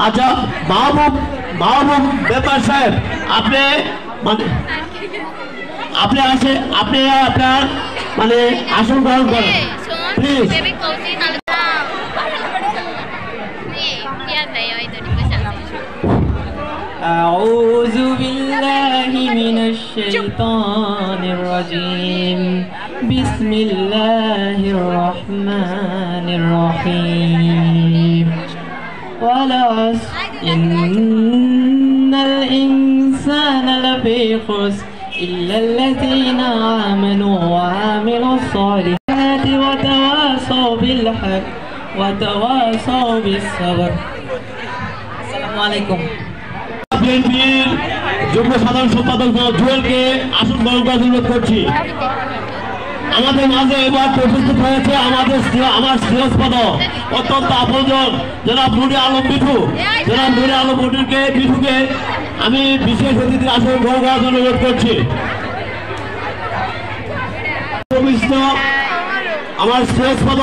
আচ্ছা মাহবুব ব্যাপার সাহেব আপনি মানে আপনি আপনার মানে আসন গ্রহণ করেন প্লিজ। أعوذ بالله من الشيطان الرجيم بسم الله الرحمن الرحيم والعصر إن الإنسان لفي خسر إلا الذين آمنوا وعملوا الصالحات وتواصوا بالحق وتواصوا بالصبر السلام عليكم। বিএনপির যুগ্ম সাধারণ সম্পাদক জুয়েলকে আসন গ্রহণ করার অনুরোধ করছি। আমাদের মাঝে এবার উপস্থিত হয়েছে আমার স্নেহস্পদ অত্যন্ত আপনজন জনাব নুরে আলম মিঠু। জনাব নুরে আলম মিঠুকে আমি বিশেষ অতিথির আসন গ্রহণ করার জন্য অনুরোধ করছি। আমার স্নেহস্পদ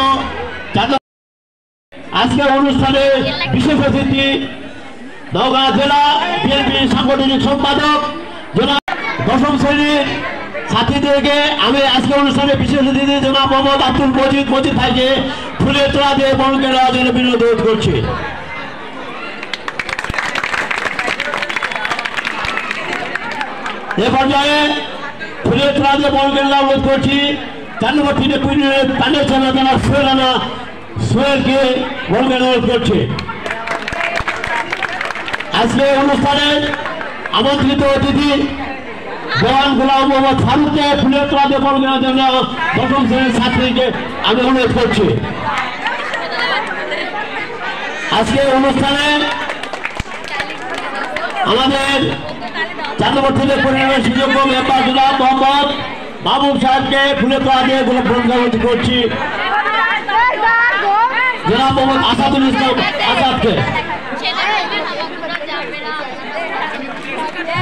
আজকের অনুষ্ঠানে বিশেষ অতিথি নওগাঁ জেলা বিএনপি সাংগঠনিক সম্পাদক জনাব দশম শ্রেণীর ছাত্রীদেরকে আমি আজকের অনুষ্ঠানে বিশেষ অতিথি জনাব মোহাম্মদ আব্দুল মজিদ ভাইকে ফুলের তোড়া দিয়ে বরণকে নেওয়ার জন্য বিনোদ করছি। এ পর্যায়ে ফুলের তোড়া দিয়ে বরণকে নেওয়া অনুরোধ করছি 4 নম্বর পানের চানা জনাব সোহেলকে বরণকে নেওয়া অনুরোধ করছি। আজকে অনুষ্ঠানে আমন্ত্রিত অতিথি জওয়ান গোলাম মোহাম্মদ ফারুককে ফুলের তোড়া দিয়ে বরণ করার জন্য দশম শ্রেণীর ছাত্রীকে আমি অনুরোধ করছি। আজকে অনুষ্ঠানে আমাদের 4 নম্বর থেকে পরিবারের সুযোগ্য মেম্বার জনাব মোহাম্মদ মাহবুব সাহেবকে ফুলের তোড়া দিয়ে বরণ করছি। জনাব মোহাম্মদ আসাদুল ইসলাম আসাদকে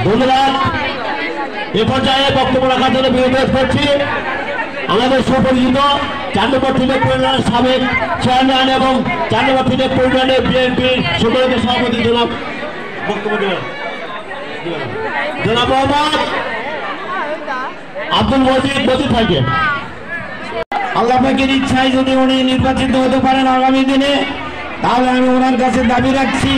ধন্যবাদ। এ পর্যায়ে বক্তব্য রাখার জন্য বিনোদ করছি আমাদের সুপরিচিত 4 নম্বর থেকে পরিবারের সাবেক চেয়ারম্যান এবং 4 নম্বর থেকে পরিবারের বিএনপির সম্মানিত সভাপতি জনাব বক্তব্য দেবেন জনাব মোহাম্মদ আব্দুল মজিদ থাকে। আল্লাহ পাকের ইচ্ছায় যদি উনি নির্বাচিত হতে পারেন আগামী দিনে, তাহলে আমি ওনার কাছে দাবি রাখছি